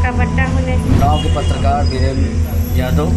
का पट्टा होने गांव के पत्रकार वीरेंद्र यादव,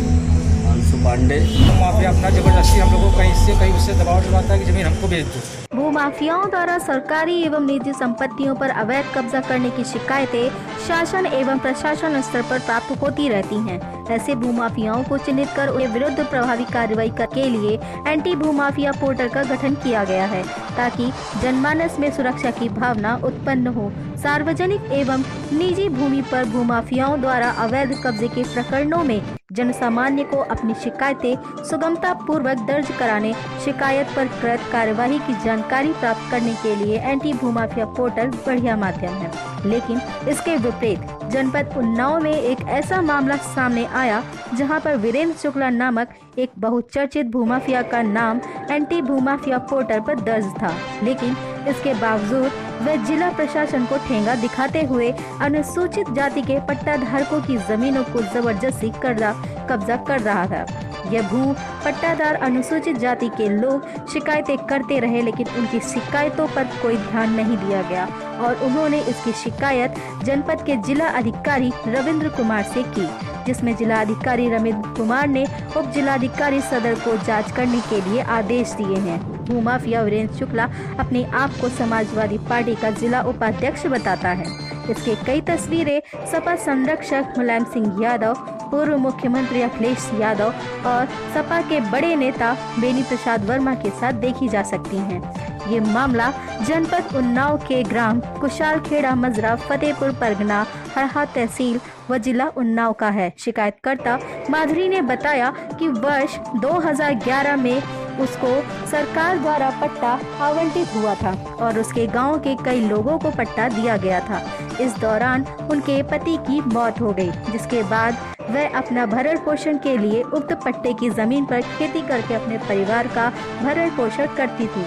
अंशु पांडे। माफिया अपना जबरदस्ती हम लोगों को कहीं से कहीं उससे दबाव डलवाता है कि जमीन हमको बेच दो। भूमाफियाओं द्वारा सरकारी एवं निजी संपत्तियों पर अवैध कब्जा करने की शिकायतें शासन एवं प्रशासन स्तर पर प्राप्त होती रहती हैं। ऐसे भूमाफियाओं को चिन्हित कर उनके विरुद्ध प्रभावी कार्रवाई के लिए एंटी भूमाफिया पोर्टल का गठन किया गया है, ताकि जनमानस में सुरक्षा की भावना उत्पन्न हो। सार्वजनिक एवं निजी भूमि पर भूमाफियाओं द्वारा अवैध कब्जे के प्रकरणों में जनसामान्य को अपनी शिकायतें सुगमता पूर्वक दर्ज कराने, शिकायत पर त्वरित कार्यवाही की जानकारी प्राप्त करने के लिए एंटी भूमाफिया पोर्टल बढ़िया माध्यम है। लेकिन इसके विपरीत जनपद उन्नाव में एक ऐसा मामला सामने आया जहां पर वीरेंद्र शुक्ला नामक एक बहुचर्चित भूमाफिया का नाम एंटी भूमाफिया पोर्टल पर दर्ज था। लेकिन इसके बावजूद वह जिला प्रशासन को ठेंगा दिखाते हुए अनुसूचित जाति के पट्टा धारकों की जमीनों को जबरदस्ती कब्जा कर रहा था। यह भू पट्टादार अनुसूचित जाति के लोग शिकायतें करते रहे, लेकिन उनकी शिकायतों पर कोई ध्यान नहीं दिया गया और उन्होंने इसकी शिकायत जनपद के जिला अधिकारी रविंद्र कुमार से की, जिसमें जिला अधिकारी रविंद्र कुमार ने उप जिलाधिकारी सदर को जांच करने के लिए आदेश दिए हैं। भूमाफिया वीरेंद्र शुक्ला अपने आप को समाजवादी पार्टी का जिला उपाध्यक्ष बताता है। इसके कई तस्वीरें सपा संरक्षक मुलायम सिंह यादव, पूर्व मुख्यमंत्री अखिलेश यादव और सपा के बड़े नेता बेनी प्रसाद वर्मा के साथ देखी जा सकती हैं। ये मामला जनपद उन्नाव के ग्राम कुशालखेड़ा मजरा फतेहपुर परगना हरहा तहसील व जिला उन्नाव का है। शिकायतकर्ता माधुरी ने बताया कि वर्ष 2011 में उसको सरकार द्वारा पट्टा आवंटित हुआ था और उसके गांव के कई लोगों को पट्टा दिया गया था। इस दौरान उनके पति की मौत हो गई, जिसके बाद वह अपना भरण पोषण के लिए उक्त पट्टे की जमीन पर खेती करके अपने परिवार का भरण पोषण करती थी।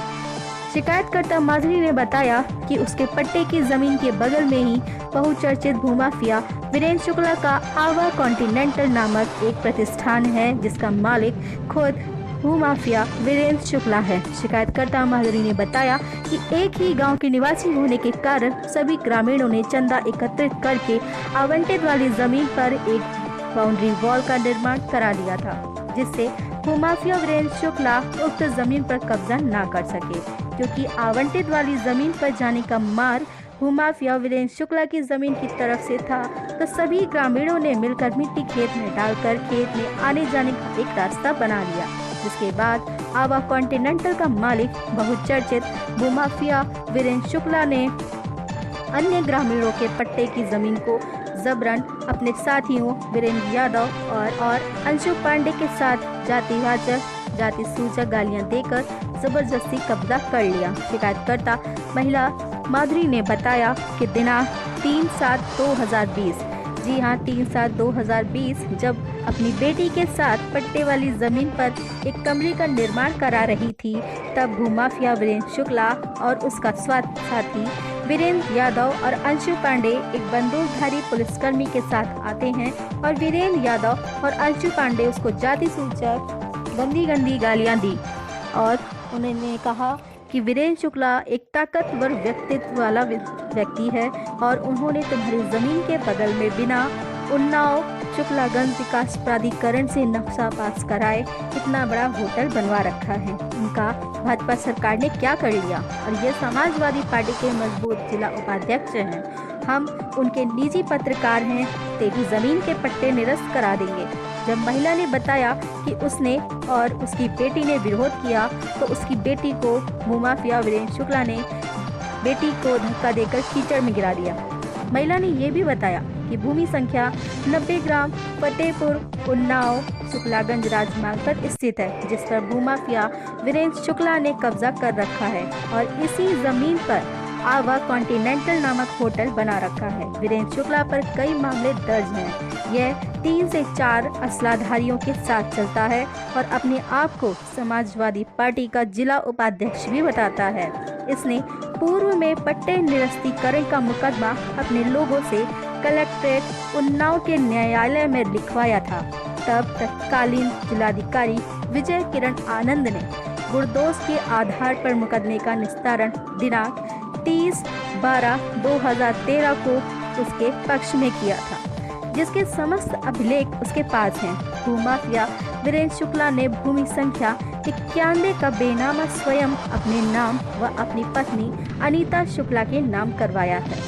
शिकायतकर्ता माधुरी ने बताया कि उसके पट्टे की जमीन के बगल में ही बहुचर्चित भूमाफिया वीरेंद्र शुक्ला का आवा कॉन्टिनेंटल नामक एक प्रतिष्ठान है, जिसका मालिक खुद भूमाफिया वीरेंद्र शुक्ला है। शिकायतकर्ता माधुरी ने बताया कि एक ही गांव के निवासी होने के कारण सभी ग्रामीणों ने चंदा एकत्रित करके आवंटित वाली जमीन पर एक बाउंड्री वॉल का निर्माण करा लिया था, जिससे भूमाफिया वीरेंद्र शुक्ला उक्त जमीन पर कब्जा न कर सके, क्योंकि आवंटित वाली जमीन पर जाने का मार्ग भूमाफिया वीरेंद्र शुक्ला की जमीन की तरफ से था। तो सभी ग्रामीणों ने मिलकर मिट्टी खेत में डालकर खेत में आने जाने का एक रास्ता बना लिया, जिसके बाद आवा कॉन्टिनेंटल का मालिक बहुचर्चित भूमाफिया वीरेंद्र शुक्ला ने अन्य ग्रामीणों के पट्टे की जमीन को जबरन अपने साथियों वीरेंद्र यादव और अंशु पांडे के साथ जाति सूचक गालियां देकर जबरदस्ती कब्जा कर लिया। शिकायतकर्ता महिला माधुरी ने बताया कि दिनांक 3/7/2020, जी हाँ 3/7/2020, जब अपनी बेटी के साथ पट्टे वाली जमीन पर एक कमरे का निर्माण करा रही थी, तब भूमाफिया वीरेंद्र शुक्ला और उसका साथी वीरेंद्र यादव और अंशु पांडे एक बंदूकधारी पुलिसकर्मी के साथ आते हैं और वीरेंद्र यादव और अंशु पांडे उसको जाति सूचक गंदी गालियां दी और उन्होंने कहा कि वीरेंद्र शुक्ला एक ताकतवर व्यक्तित्व वाला व्यक्ति है और उन्होंने तुम्हारी जमीन के बगल में बिना उन्नाव शुक्लागंज विकास प्राधिकरण से नक्शा पास कराए इतना बड़ा होटल बनवा रखा है। उनका भाजपा सरकार ने क्या कर लिया और ये समाजवादी पार्टी के मजबूत जिला उपाध्यक्ष हैं। हम उनके निजी पत्रकार हैं, तेरी जमीन के पट्टे निरस्त करा देंगे। जब महिला ने बताया कि उसने और उसकी बेटी ने विरोध किया, तो उसकी बेटी को भूमाफिया वीरेंद्र शुक्ला ने बेटी को धक्का देकर कीचड़ में गिरा दिया। महिला ने ये भी बताया कि भूमि संख्या 90 ग्राम फतेहपुर उन्नाव शुक्लागंज राजमार्ग पर स्थित है, जिस पर भूमाफिया वीरेंद्र शुक्ला ने कब्जा कर रखा है और इसी जमीन पर आवा कॉन्टिनेंटल नामक होटल बना रखा है। वीरेंद्र शुक्ला पर कई मामले दर्ज हैं। यह 3 से 4 असलाधारियों के साथ चलता है और अपने आप को समाजवादी पार्टी का जिला उपाध्यक्ष भी बताता है। इसने पूर्व में पट्टे निरस्तीकरण का मुकदमा अपने लोगों से कलेक्ट्रेट उन्नाव के न्यायालय में लिखवाया था। तब तत्कालीन जिलाधिकारी विजय किरण आनंद ने गुरदोष के आधार पर मुकदमे का निस्तारण दिनांक 30/12/2013 को उसके पक्ष में किया था। जिसके समस्त अभिलेख उसके पास हैं। भूमाफिया वीरेंद्र शुक्ला ने भूमि संख्या 91 का बेनामा स्वयं अपने नाम व अपनी पत्नी अनीता शुक्ला के नाम करवाया है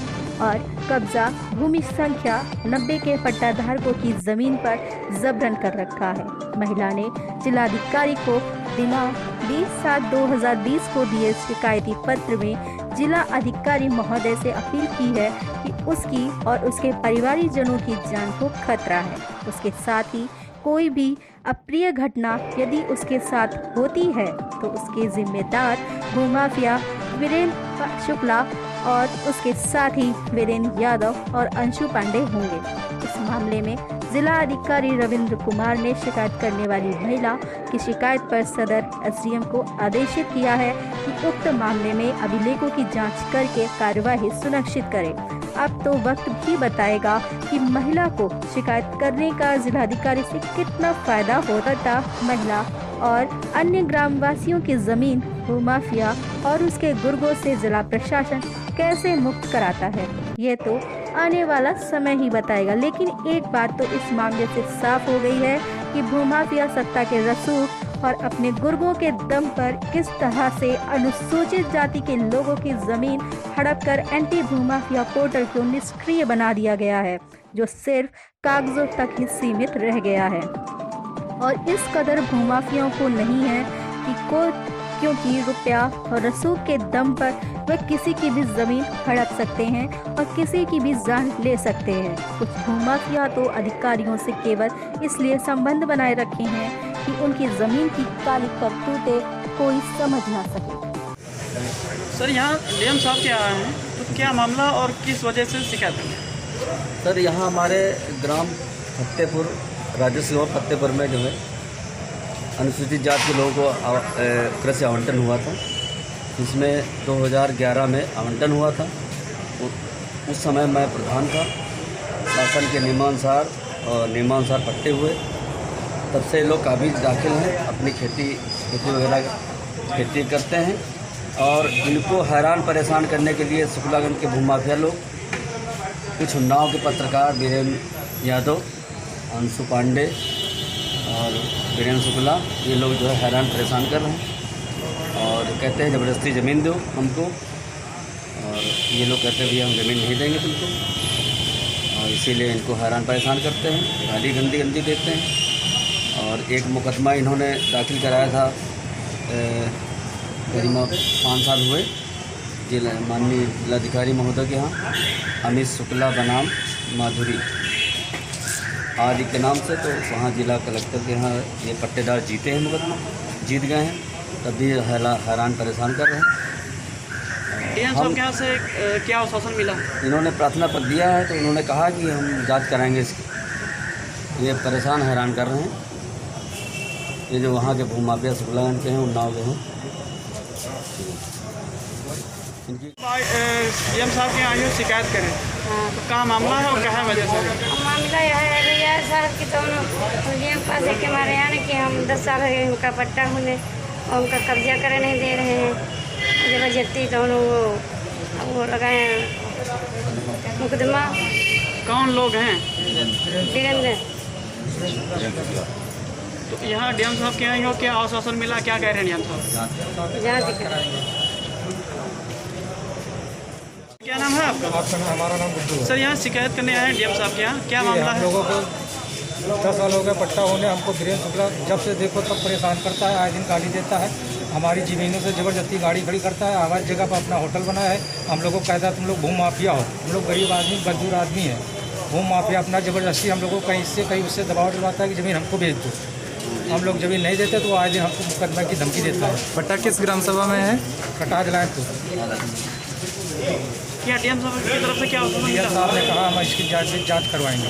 और कब्जा भूमि संख्या 90 के पट्टाधारकों की जमीन पर जबरन कर रखा है। महिला ने जिलाधिकारी को दिनांक 20/7/2020 को दिए शिकायती पत्र में जिला अधिकारी महोदय से अपील की है कि उसकी और उसके परिवारीजनों की जान को खतरा है। उसके साथ ही कोई भी अप्रिय घटना यदि उसके साथ होती है तो उसके जिम्मेदार भूमाफिया वीरेंद्र शुक्ला और उसके साथ ही वीरेंद्र यादव और अंशु पांडे होंगे। इस मामले में जिला अधिकारी रविंद्र कुमार ने शिकायत करने वाली महिला की शिकायत पर सदर एसडीएम को आदेशित किया है कि उक्त मामले में अभिलेखों की जांच करके कार्यवाही सुनिश्चित करे। अब तो वक्त भी बताएगा कि महिला को शिकायत करने का जिलाधिकारी से कितना फायदा होता था। महिला और अन्य ग्रामवासियों की जमीन भूमाफिया और उसके गुर्गों से जिला प्रशासन कैसे मुक्त कराता है, ये तो आने वाला समय ही बताएगा। लेकिन एक बात तो इस मामले से साफ हो गई है कि भूमाफिया सत्ता के रसूख और अपने गुर्गों के दम पर किस तरह से अनुसूचित जाति के लोगों की जमीन हड़प कर एंटी भूमाफिया पोर्टल को निष्क्रिय बना दिया गया है, जो सिर्फ कागजों तक ही सीमित रह गया है। और इस कदर भूमाफियाओं को नहीं है क्योंकि रुपया और रसूख के दम पर वह किसी की भी जमीन हड़प सकते हैं और किसी की भी जान ले सकते हैं। कुछ भूमाफिया तो अधिकारियों से केवल इसलिए संबंध बनाए रखे हैं कि उनकी जमीन की काली करतूतें कोई समझ ना सके। सर, यहाँ डीएम साहब के आए हैं, तो क्या मामला और किस वजह से शिकायत है? सर, यहाँ हमारे ग्राम फतेहपुर राजस्व और फतेहपुर में जो है अनुसूचित जाति के लोगों को कृषि आवंटन हुआ था, जिसमें 2011 में आवंटन हुआ था। उस समय मैं प्रधान था। शासन के नियमानुसार पट्टे हुए, तब से लोग काबिज दाखिल हैं, अपनी खेती वगैरह खेती करते हैं और इनको हैरान परेशान करने के लिए शुक्लागंज के भूमाफिया लोग, कुछ उन्नाव के पत्रकार वीरेंद्र यादव, अंशु पांडे और वीरेंद्र शुक्ला, ये लोग जो है हैरान परेशान कर रहे हैं और कहते हैं ज़बरदस्ती ज़मीन दो हमको, और ये लोग कहते हैं भैया हम ज़मीन नहीं देंगे तुमको, और इसीलिए इनको हैरान परेशान करते हैं, गाली गंदी देते हैं। और एक मुकदमा इन्होंने दाखिल कराया था, करीब 5 साल हुए, माननीय जिलाधिकारी महोदय के यहाँ अमित शुक्ला बनाम माधुरी आदि के नाम से, तो वहाँ जिला कलेक्टर के यहाँ ये पट्टेदार जीते हैं, मुकदमा जीत गए हैं, तब भी हैरान परेशान कर रहे हैं। डीएम साहब के यहाँ से क्या आश्वासन मिला? इन्होंने प्रार्थना पत्र दिया है, तो उन्होंने कहा कि हम जांच कराएंगे इसकी। ये परेशान हैरान कर रहे हैं, ये जो वहाँ के भूमाफिया शुक्लागंज के हैं, उन्नाव के हैं। डीएम साहब के यहाँ शिकायत करें, तो क्या मामला है और क्या है वजह से? मामला यह है भैया साहब की, तो डीएम पास है कि हमारे यहाँ कि हम 10 साल हो गए उनका पट्टा होने और उनका कब्जा करे नहीं दे रहे हैं जबरदस्ती, तो वो लगाए मुकदमा। कौन लोग हैं? वीरेंद्र। तो यहाँ डीएम साहब के यहाँ क्या आश्वासन मिला, क्या कह रहे हैं डीएम साहब? जाँच करें। क्या नाम है आपका? हमारा नाम गुड्डू है। सर, यहाँ शिकायत करने आए हैं डीएम साहब के यहाँ, क्या मामला हम है? लोगों को 10 साल हो गए पट्टा होने, हमको वीरेंद्र शुक्ला जब से देखो तब परेशान करता है, आए दिन गाली देता है, हमारी ज़मीनों से ज़बरदस्ती गाड़ी खड़ी करता है, हमारी जगह पर अपना होटल बनाया है। हम लोगों को कहता है तुम लोग भूम माफिया हो, हम लोग गरीब आदमी मजदूर आदमी है। भूम माफिया अपना ज़बरदस्ती हम लोगों को कहीं से कहीं उससे दबाव डलवाता है कि ज़मीन हमको बेच दो। हम लोग ज़मीन नहीं देते तो आज दिन हमको मुकदमा की धमकी देता है। पट्टा किस ग्राम सभा में है? कटा दिलाएँ तो क्या डीएम साहब की तरफ से क्या आश्वासन मिला? साहब ने कहा हम इसकी जांच करवाएंगे।